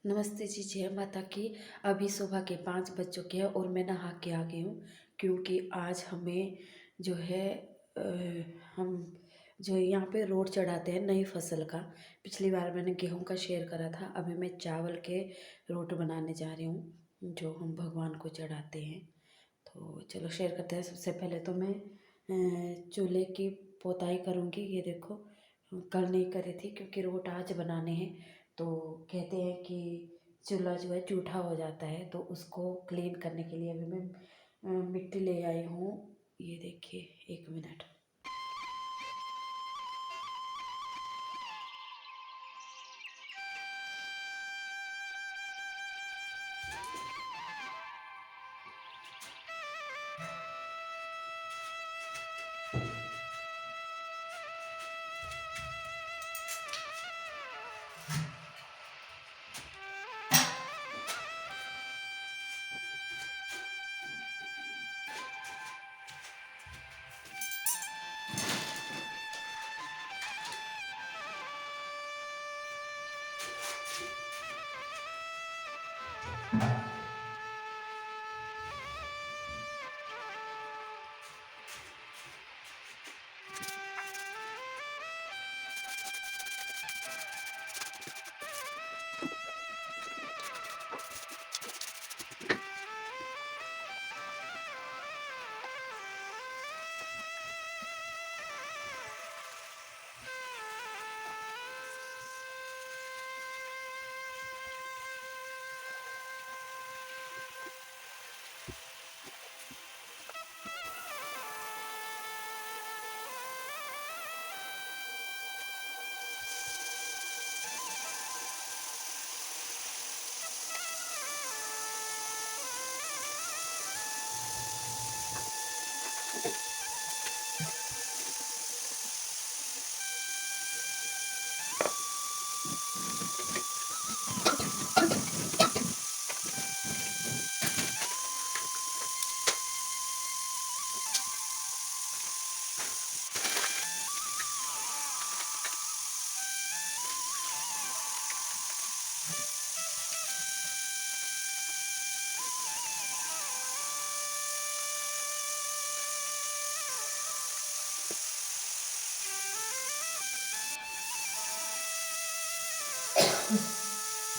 नमस्ते जी, जय माता की। अभी सुबह के 5 बज चुके हैं और मैं नहा के आ गई हूँ क्योंकि आज हमें जो है अ, हम जो यहाँ पे रोट चढ़ाते हैं नई फसल का। पिछली बार मैंने गेहूँ का शेयर करा था, अभी मैं चावल के रोट बनाने जा रही हूँ जो हम भगवान को चढ़ाते हैं। तो चलो शेयर करते हैं। सबसे पहले तो मैं चूल्हे की पोताई करूँगी। ये देखो, कल नहीं करी थी क्योंकि रोट आज बनाने हैं। तो कहते हैं कि चूल्हा जो है जूठा हो जाता है, तो उसको क्लीन करने के लिए अभी मैं मिट्टी ले आई हूँ। ये देखिए, 1 मिनट।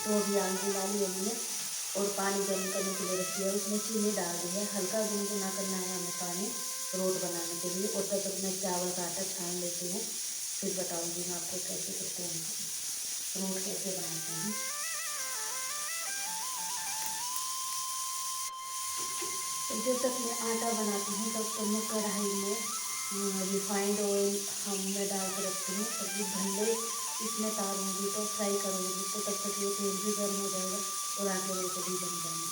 तो अभी आग जला ली हमने और पानी गर्म करने के लिए रख दिया। उसमें चीनी डाल दी है, हल्का गुनगुना करना है हमें पानी रोट बनाने के लिए। और तब तक मैं चावल का आटा छान लेती हूँ, फिर बताऊँगी मैं आपको कैसे करते हैं, रोट कैसे बनाते हैं। तो जब तक मैं आटा बनाती हूँ तब तक मैं कढ़ाई में रिफाइंड ऑयल मैं डाल के रखती हूँ। तब भल्ले इसमें तारूँगी तो फ्राई करूँगी, तो तब तक ये तेल भी गर्म हो जाएगा और आगे रोटी भी बन जाएंगी।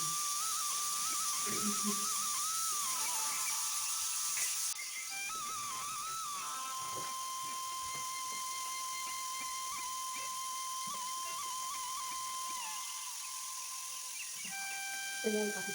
तो ये काफ़ी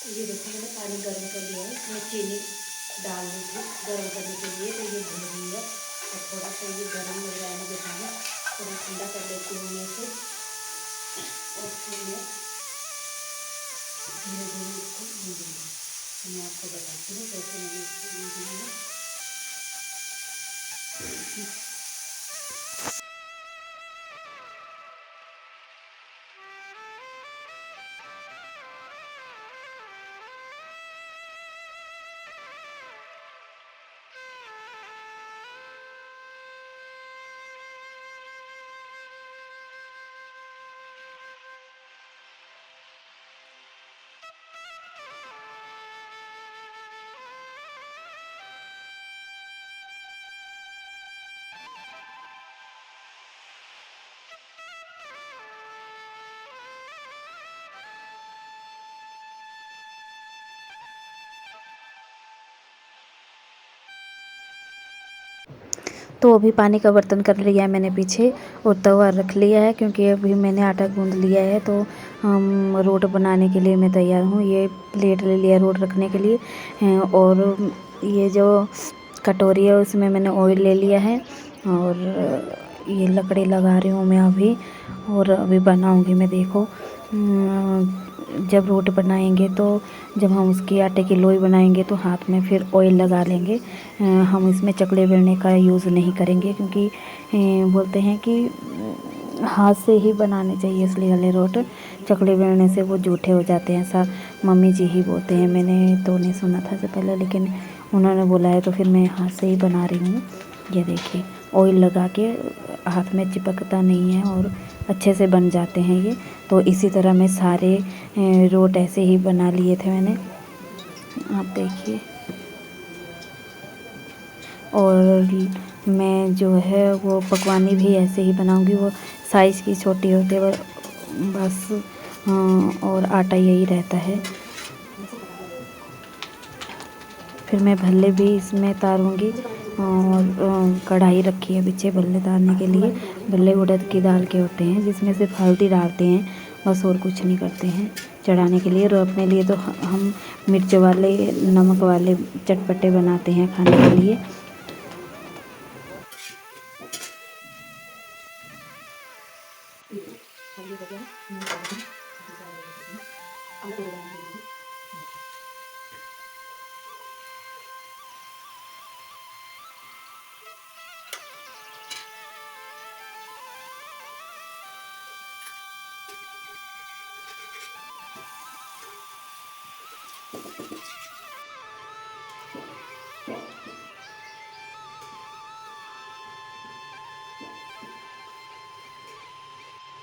ये देखो, मैंने पानी गर्म कर लिया है, इसमें चीनी डाल दी थी गर्म करने के लिए, तो ये भून रही है। और थोड़ा सा ये गर्म हो जाए मुझे पानी, थोड़ा ठंडा कर लेती हूँ मैं इसे। और फिर मैं धीरे धीरे इसको भूनूँगी। तो मैं आपको बताती हूँ कैसे मैंने इसको भूना है। तो अभी पानी का बर्तन कर लिया है मैंने पीछे और तवा रख लिया है, क्योंकि अभी मैंने आटा गूंद लिया है। तो हम रोट बनाने के लिए मैं तैयार हूँ। ये प्लेट ले लिया रोट रखने के लिए, और ये जो कटोरी है उसमें मैंने ऑयल ले लिया है, और ये लकड़ी लगा रही हूँ मैं अभी, और अभी बनाऊँगी मैं। देखो, जब रोट बनाएंगे तो जब हम उसकी आटे की लोई बनाएंगे तो हाथ में फिर ऑयल लगा लेंगे। हम इसमें चकले बेलने का यूज़ नहीं करेंगे, क्योंकि बोलते हैं कि हाथ से ही बनाने चाहिए असली वाले रोट। चकले बेलने से वो जूठे हो जाते हैं, ऐसा मम्मी जी ही बोलते हैं। मैंने तो नहीं सुना था से पहले, लेकिन उन्होंने बोला है तो फिर मैं हाथ से ही बना रही हूँ। ये देखिए, ऑयल लगा के हाथ में चिपकता नहीं है और अच्छे से बन जाते हैं ये। तो इसी तरह मैं सारे रोट ऐसे ही बना लिए थे मैंने, आप देखिए। और मैं जो है वो पकवानी भी ऐसे ही बनाऊंगी। वो साइज़ की छोटी होती है बस, और आटा यही रहता है। फिर मैं भल्ले भी इसमें तारूंगी, और कढ़ाई रखी है पीछे भल्ले तारने के लिए। भल्ले उड़द की दाल के होते हैं, जिसमें सिर्फ हल्दी डालते हैं, बस और कुछ नहीं करते हैं चढ़ाने के लिए। और अपने लिए तो हम मिर्च वाले नमक वाले चटपटे बनाते हैं खाने के लिए।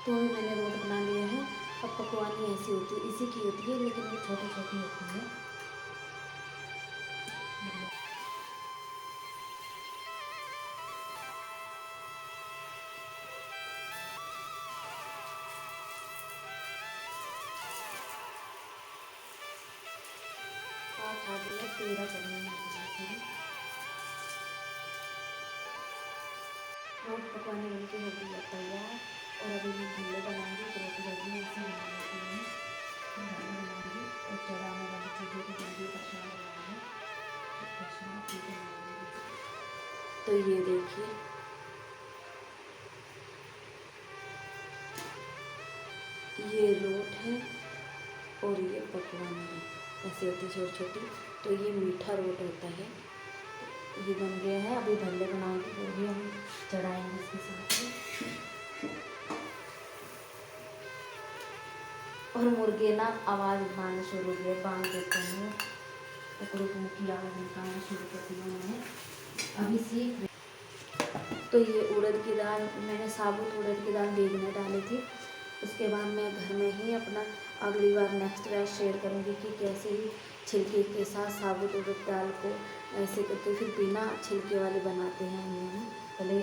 तो मैंने रोट बना लिया है। अब पकवानी ऐसी होती है, इसी की होती है, लेकिन वो छोटी छोटी होती है। हाथ में 13 करनी है। रोट पकवाने बनके हो गई है तैयार। और अभी मैं भल्ले बनाऊंगी, तो रोटी जल्दी ऐसे बना लेती हूँ। भल्ले बनाऊंगी और चढ़ाने वाली चीज़ें भी जल्दी परेशान बनाना है, परेशान चीज़ें बनाऊंगी। तो ये देखिए, ये रोट है और ये पकवान है, ऐसे होती छोटी छोटी। तो ये मीठा रोट होता है। ये बन गया है। अभी भल्ले बनाऊंगी, वो भी हम चढ़ाएंगे इसके साथ में। और मुर्गे ना आवाज़ उठाना शुरू हो गए, बांध देते हैं टुकड़ों को, की आवाज़ निकालना शुरू कर दिया मैंने, अभी सीख। तो ये उड़द की दाल, मैंने साबुत उड़द की दाल भीगने डाली थी। उसके बाद मैं घर में ही अपना अगली बार नेक्स्ट बार शेयर करूँगी कि कैसे ही छिलके के साथ साबुत उड़द दाल को ऐसे करके फिर बिना छिलके वाले बनाते हैं हम। पहले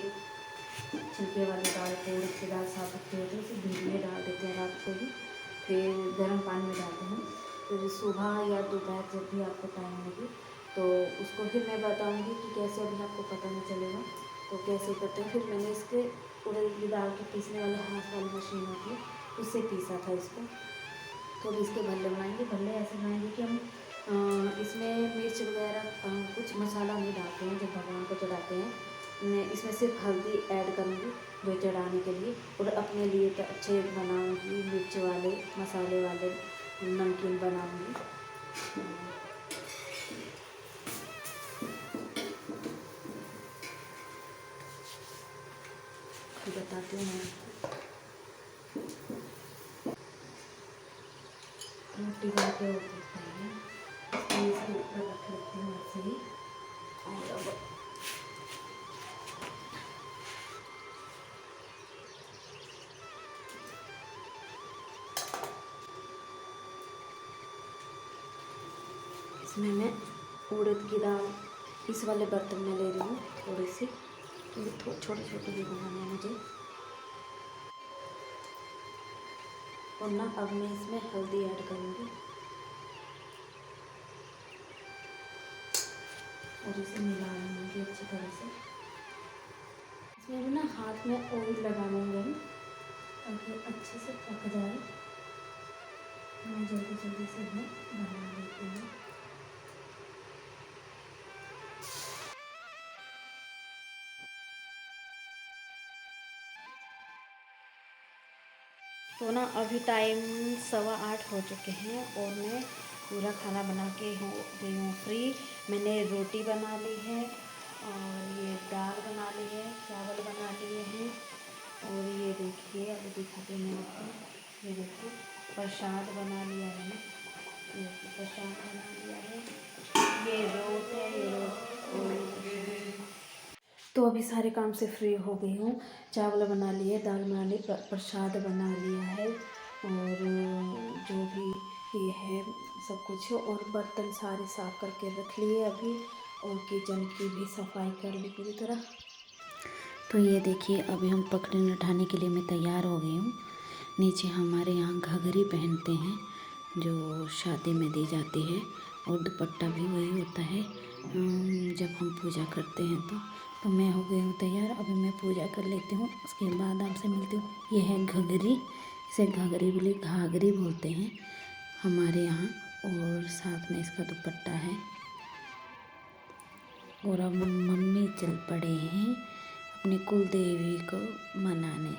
छिलके वाली दाल को, उड़द की दाल साबुत के होते हैं, फिर भीगने डाल देते हैं रात को ही, फिर गर्म पानी में डालते हैं। फिर सुबह या दोपहर जब भी आपको टाइम लगे तो उसको फिर मैं बताऊंगी कि कैसे, अभी आपको पता नहीं चलेगा तो कैसे करते हैं। फिर मैंने इसके उड़द की दाल के पीसने वाले हाथ वाली मशीन होती है, उससे पीसा था इसको। तो अभी इसके भल्ले बनाएंगे। भल्ले ऐसे बनाएंगे कि हम इसमें मिर्च वगैरह कुछ मसाला नहीं डालते हैं जब भगवान को चढ़ाते हैं। मैं इसमें सिर्फ हल्दी ऐड करूँगी जो चढ़ाने के लिए, और अपने लिए तो अच्छे बनाऊँगी, मिर्च वाले मसाले वाले नमकीन बनाऊँगी। बताती हूँ मैं रोटी बन के होती है, इसके ऊपर रख लेती हूँ ऐसे ही। और अब इसमें मैं उड़द की दाल इस वाले बर्तन में ले रही हूँ थोड़ी सी, क्योंकि छोटे छोटे भी बनाने हैं मुझे। और ना अब मैं इसमें हल्दी ऐड करूँगी और इसे मिला लूँगी अच्छी तरह से। इसमें भी ना हाथ में ऑयल लगा लूँगी हम, ताकि अच्छे से पक जाए। मैं जल्दी जल्दी से मैं बना लेती हूँ। तो ना अभी टाइम 7:15 हो चुके हैं और मैं पूरा खाना बना के हो गई हूँ फ्री। मैंने रोटी बना ली है और ये दाल बना ली है, चावल बना लिए हैं और ये देखिए अभी दिखाती हूँ मैं आपको। ये देखो प्रसाद बना लिया है ना, ये देखिए प्रसाद बना लिया है। ये रोट है, ये रोट और तो अभी सारे काम से फ्री हो गई हूँ। चावल बना लिए, दाल बना ली, प्रसाद बना लिया है और जो भी ये है सब कुछ, और बर्तन सारे साफ करके रख लिए अभी, और किचन की भी सफाई कर ली पूरी तरह। तो ये देखिए अभी हम पकड़ने उठाने के लिए मैं तैयार हो गई हूँ। नीचे हमारे यहाँ घघरी पहनते हैं जो शादी में दी जाती है, और दुपट्टा भी वही होता है जब हम पूजा करते हैं। तो मैं हो गई हूँ तैयार, अभी मैं पूजा कर लेती हूँ, उसके बाद आपसे मिलती हूँ। ये है घघरी, इसे घघरी बोले घाघरी बोलते हैं हमारे यहाँ, और साथ में इसका दुपट्टा है। और अब मम्मी चल पड़े हैं अपनी कुल देवी को मनाने।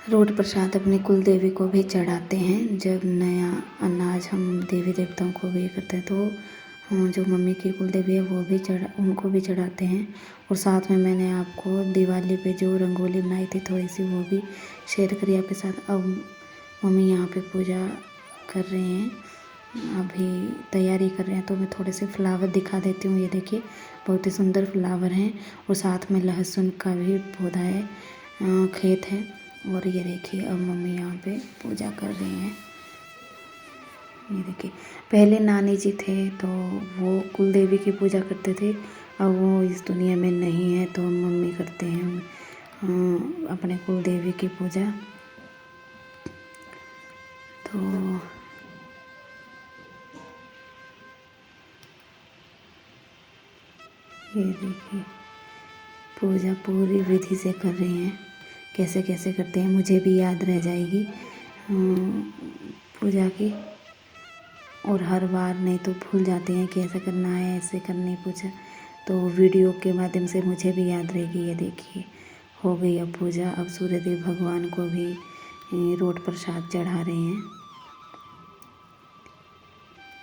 रोट प्रसाद अपनी कुल देवी को भी चढ़ाते हैं। जब नया अनाज हम देवी देवताओं को भी करते हैं तो जो मम्मी की कुल देवी है वो भी उनको भी चढ़ाते हैं। और साथ में मैंने आपको दिवाली पे जो रंगोली बनाई थी थोड़ी सी, वो भी शेयर करी आपके साथ। अब मम्मी यहाँ पे पूजा कर रहे हैं, अभी तैयारी कर रहे हैं, तो मैं थोड़े से फ्लावर दिखा देती हूँ। ये देखिए बहुत ही सुंदर फ्लावर हैं, और साथ में लहसुन का भी पौधा है, खेत है। और ये देखिए अब मम्मी यहाँ पे पूजा कर रही हैं। ये देखिए पहले नानी जी थे तो वो कुल देवी की पूजा करते थे, अब वो इस दुनिया में नहीं है तो मम्मी करते हैं अपने कुल देवी की पूजा। तो ये देखिए पूजा पूरी विधि से कर रहे हैं, कैसे कैसे करते हैं मुझे भी याद रह जाएगी पूजा की, और हर बार नहीं तो भूल जाते हैं कि ऐसा करना है, ऐसे करनी पूजा, तो वीडियो के माध्यम से मुझे भी याद रहेगी। ये देखिए हो गई अब पूजा, अब सूर्यदेव भगवान को भी रोट प्रसाद चढ़ा रहे हैं।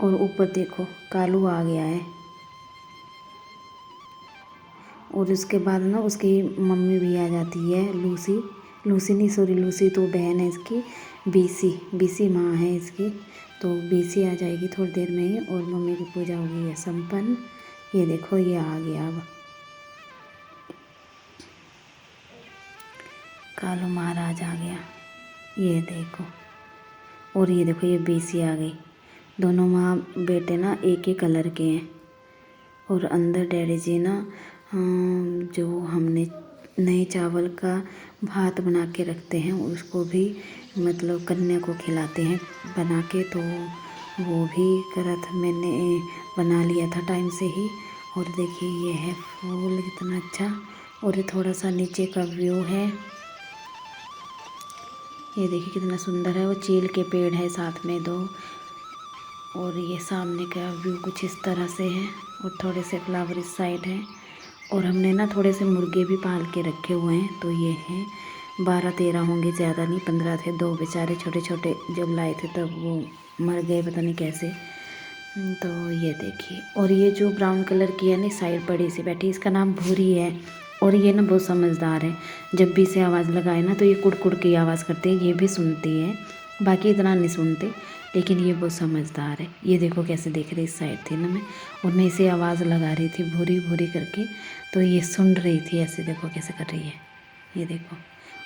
और ऊपर देखो कालू आ गया है, और उसके बाद ना उसकी मम्मी भी आ जाती है, लूसी, लूसी नहीं सॉरी लूसी तो बहन है इसकी, बीसी, बीसी माँ है इसकी, तो बीसी आ जाएगी थोड़ी देर में ही, और मम्मी की पूजा हो गई है संपन्न। ये देखो ये आ गया अब कालू महाराज आ गया, ये देखो। और ये देखो ये बीसी आ गई, दोनों माँ बेटे ना एक ही कलर के हैं। और अंदर डैडी जी ना जो हमने नए चावल का भात बना के रखते हैं उसको भी मतलब कन्या को खिलाते हैं बना के, तो वो भी करा था, मैंने बना लिया था टाइम से ही। और देखिए ये है फूल कितना अच्छा, और ये थोड़ा सा नीचे का व्यू है, ये देखिए कितना सुंदर है। वो चील के पेड़ है साथ में दो, और ये सामने का व्यू कुछ इस तरह से है, और थोड़े से फ्लावर इस साइड है। और हमने ना थोड़े से मुर्गे भी पाल के रखे हुए हैं, तो ये हैं 12-13 होंगे, ज़्यादा नहीं 15 थे। 2 बेचारे छोटे छोटे जब लाए थे तब वो मर गए पता नहीं कैसे। तो ये देखिए, और ये जो ब्राउन कलर की है ना साइड बड़ी सी बैठी, इसका नाम भूरी है, और ये ना बहुत समझदार है। जब भी इसे आवाज़ लगाए ना तो ये कुड़ की आवाज़ करती है, ये भी सुनती है, बाकी इतना नहीं सुनते, लेकिन ये बहुत समझदार है। ये देखो कैसे देख रही, इस साइड थी ना मैं, और मैं इसे आवाज़ लगा रही थी भूरी भूरी करके, तो ये सुन रही थी, ऐसे देखो कैसे कर रही है, ये देखो।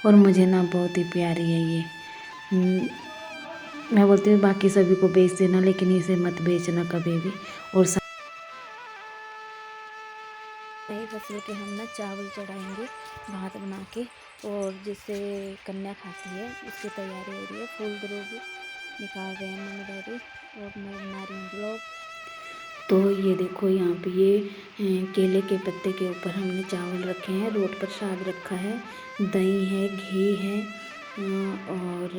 और मुझे ना बहुत ही प्यारी है ये। मैं बोलती हूँ बाकी सभी को बेच देना, लेकिन इसे मत बेचना कभी भी। और नए फसलों के हम ना चावल चढ़ाएंगे भात बना के, और जिससे कन्या खाती है उसकी तैयारी हो रही है। फूल द्रुब निकाल रहे हैं मम्मी डैडी, और मैं बना रही हूँ ब्लॉग। तो ये देखो यहाँ पे ये केले के पत्ते के ऊपर हमने चावल रखे हैं, रोट प्रसाद रखा है, दही है, घी है और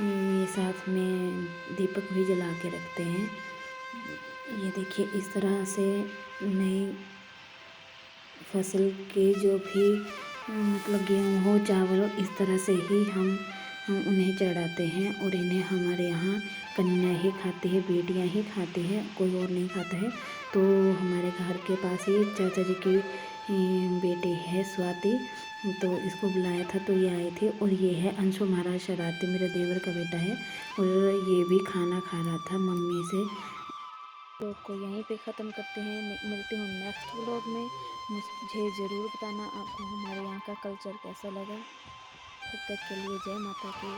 ये साथ में दीपक भी जला के रखते हैं। ये देखिए इस तरह से नई फसल के जो भी मतलब गेहूँ हो चावल हो इस तरह से ही हम उन्हें चढ़ाते हैं और इन्हें हमारे यहाँ कन्या ही खाती है, बेटियाँ ही खाती हैं, कोई और नहीं खाता है। तो हमारे घर के पास ही चाचा जी की बेटी है स्वाति, तो इसको बुलाया था तो ये आए थे। और ये है अंशु महाराज शरारती, मेरे देवर का बेटा है और ये भी खाना खा रहा था मम्मी से। व्लॉग को यहीं पे ख़त्म करते हैं, मिलते हूँ नेक्स्ट व्लॉग में। मुझे ज़रूर बताना आपको हमारे यहाँ का कल्चर कैसा लगा। तब तक के लिए जय माता की।